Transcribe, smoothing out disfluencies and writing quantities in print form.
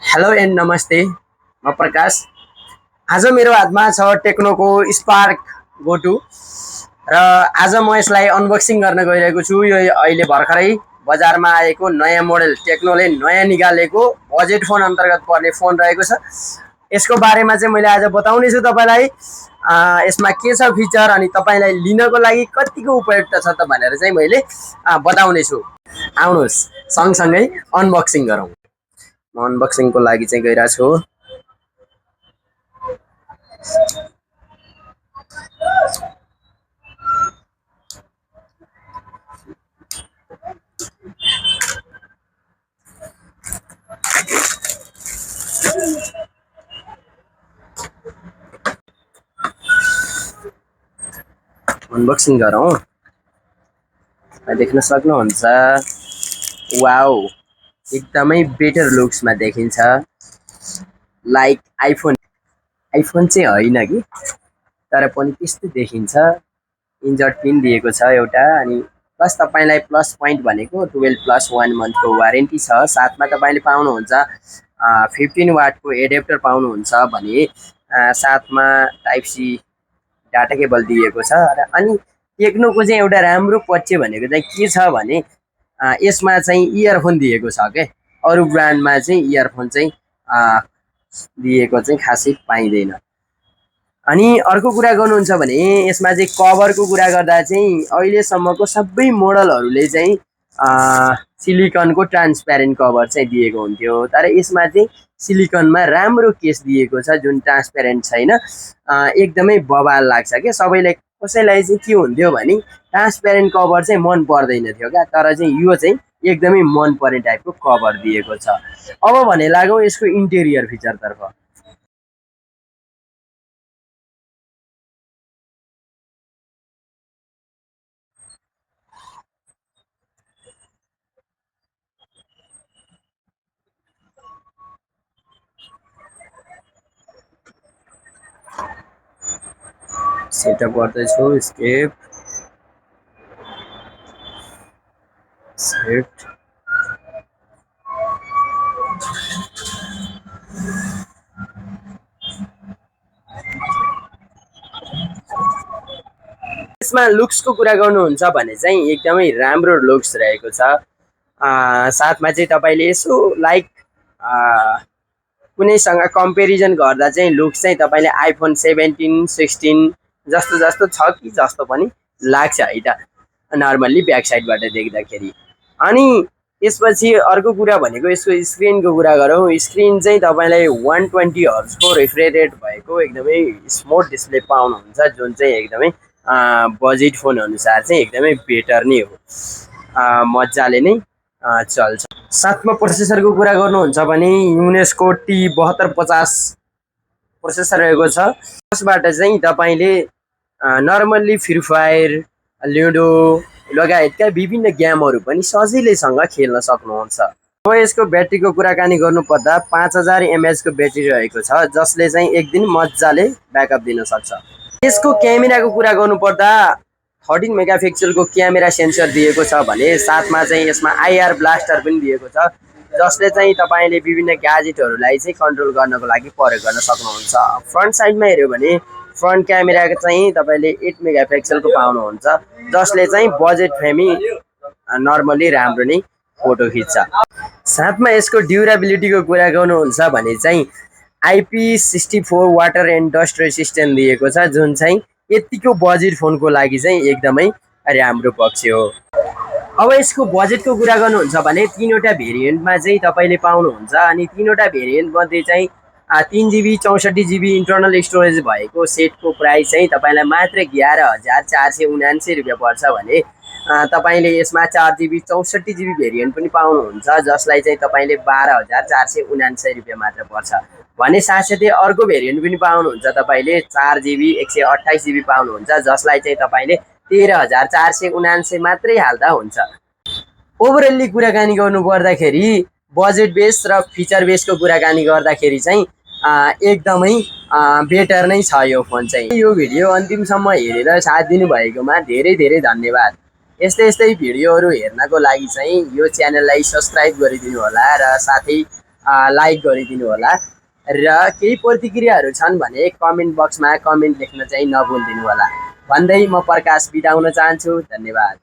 Hello and नमस्ते, म प्रकाश। आज मेरो हातमा छ टेक्नोको स्पार्क गो टू र आज म यसलाई अनबक्सिङ गर्न गइरहेको छु। यो अहिले भर्खरै बजारमा आएको नयाँ मोडल टेक्नोले नयाँ निकालेको बजेट फोन अन्तर्गत पर्ने फोन रहेको छ। यसको बारेमा चाहिँ मैले आज बताउने छु तपाईँलाई। यसमा के छ फिचर अनि तपाईँलाई लिनको लागि कतिको उपयुक्त छ त भनेर चाहिँ मैले बताउने छु। आउनुहोस् सँगसँगै अनबक्सिङ गरौँ। म अनबक्सिङको लागि चाहिँ गइरहेको छु। अनबक्सिङ गरौँ। देख्न सक्नुहुन्छ, वाउ, एकदमै बेटर लुक्समा देखिन्छ। लाइक आइफोन चाहिँ होइन कि, तर पनि त्यस्तै देखिन्छ। इन्जर्ड पिन दिएको छ एउटा, अनि प्लस तपाईँलाई प्लस पोइन्ट भनेको 12+1 मन्थको वारेन्टी छ। साथमा तपाईँले पाउनुहुन्छ 15 वाटको एडेप्टर पाउनुहुन्छ भने साथमा टाइप सी डाटा केबल दिएको छ। र अनि टेक्नोको चाहिँ एउटा राम्रो पक्ष भनेको चाहिँ के छ भने यसमा चाहिँ इयरफोन दिएको छ के। अरू ब्रान्डमा चाहिँ इयरफोन चाहिँ दिएको चाहिँ खासै पाइँदैन। अनि अर्को कुरा गर्नुहुन्छ भने यसमा चाहिँ कभरको कुरा गर्दा चाहिँ अहिलेसम्मको सबै मोडलहरूले चाहिँ सिलिकनको ट्रान्सप्यारेन्ट कभर चाहिँ दिएको हुन्थ्यो, तर यसमा चाहिँ सिलिकनमा राम्रो केस दिएको छ जुन ट्रान्सप्यारेन्ट छैन। एकदमै बवाल लाग्छ क्या। कसैलाई चाहिँ के हुन्थ्यो भने ट्रान्सप्यारेन्ट कभर चाहिँ मन पर्दैन थियो क्या, तर चाहिँ यो चाहिँ एकदमै मन पर्ने टाइपको कभर दिएको छ। अब भने लागौँ यसको इन्टेरियर फिचरतर्फ। सेटअप गर्दैछु। स्केप सेट यसमा लुक्सको कुरा गर्नुहुन्छ भने चाहिँ एकदमै राम्रो लुक्स रहेको छ। साथमा चाहिँ तपाईँले यसो लाइक कुनैसँग कम्पेरिजन गर्दा चाहिँ लुक्स चाहिँ तपाईँले आइफोन 17, 16 जस्तो जस्तो छ कि जस्तो पनि लाग्छ है त, नर्मल्ली ब्याक साइडबाट देख्दाखेरि। अनि त्यसपछि अर्को कुरा भनेको यसको स्क्रिनको कुरा गरौँ। स्क्रिन चाहिँ तपाईँलाई 120 हर्जको रिफ्रेश रेट भएको एकदमै स्मुथ डिस्प्ले पाउनुहुन्छ, जुन चाहिँ एकदमै बजेट फोन अनुसार चाहिँ एकदमै बेटर नै हो। मजाले नै चल्छ। साथमा प्रोसेसरको कुरा गर्नुहुन्छ भने युनेस्को T7250 प्रोसेसर रहेको छ। जसबाट चाहिँ तपाईँले नर्मल्ली फ्री फायर, लुडो लगायतका विभिन्न गेमहरू पनि सजिलैसँग खेल्न सक्नुहुन्छ। अब यसको ब्याट्रीको कुराकानी गर्नुपर्दा 5000 mAh को ब्याट्री रहेको छ, जसले चाहिँ एक दिन मजाले ब्याकअप दिन सक्छ। यसको क्यामेराको कुरा गर्नुपर्दा 13 मेगापिक्सलको क्यामेरा सेन्सर दिएको छ भने साथमा चाहिँ यसमा आइआर ब्लास्टर पनि दिएको छ, जसले चाहिँ तपाईँले विभिन्न ग्याजेटहरूलाई चाहिँ कन्ट्रोल गर्नको लागि प्रयोग गर्न सक्नुहुन्छ। फ्रन्ट साइडमा हेऱ्यो भने फ्रन्ट क्यामेरा चाहिँ तपाईँले 8 मेगापिक्सलको पाउनुहुन्छ, जसले चाहिँ बजेट फ्रेमी नर्मली राम्रो नै फोटो खिच्छ। साथमा यसको ड्युरेबिलिटीको कुरा गर्नुहुन्छ भने चाहिँ IP64 water and dust resistant दिएको छ, जुन चाहिँ यतिको बजेट फोनको लागि चाहिँ एकदमै राम्रो पक्ष हो। अब यसको बजेटको कुरा गर्नुहुन्छ भने तीनवटा भेरिएन्टमा चाहिँ तपाईँले पाउनुहुन्छ। अनि तीनवटा भेरिएन्टमध्ये चाहिँ 3GB 64GB इन्टरनल स्टोरेज भएको सेटको प्राइस चाहिँ तपाईँलाई मात्र 11,479 रुपियाँ पर्छ भने तपाईँले यसमा 4GB 64GB भेरिएन्ट पनि पाउनुहुन्छ, जसलाई चाहिँ तपाईँले 12,479 रुपियाँ मात्र पर्छ भने साथसाथै अर्को भेरिएन्ट पनि पाउनुहुन्छ। तपाईँले 4GB 128GB पाउनुहुन्छ, जसलाई चाहिँ तपाईँले 13,479 मात्रै हाल्दा हुन्छ। ओभरअल्ली कुराकानी गर्नु पर्दाखेरि बजेट बेस र फिचर बेसको कुराकानी गर्दाखेरि चाहिँ एकदमै बेटर नै छ यो फोन चाहिँ। यो भिडियो अन्तिमसम्म हेरेर साथ दिनुभएकोमा धेरै धेरै धन्यवाद। यस्तै भिडियोहरू हेर्नको लागि चाहिँ यो च्यानललाई सब्सक्राइब गरिदिनु होला र साथै लाइक गरिदिनु होला र केही प्रतिक्रियाहरू छन् भने कमेन्ट बक्समा कमेन्ट लेख्न चाहिँ नभुलिदिनु होला भन्दै म प्रकाश बिदा हुन चाहन्छु। धन्यवाद।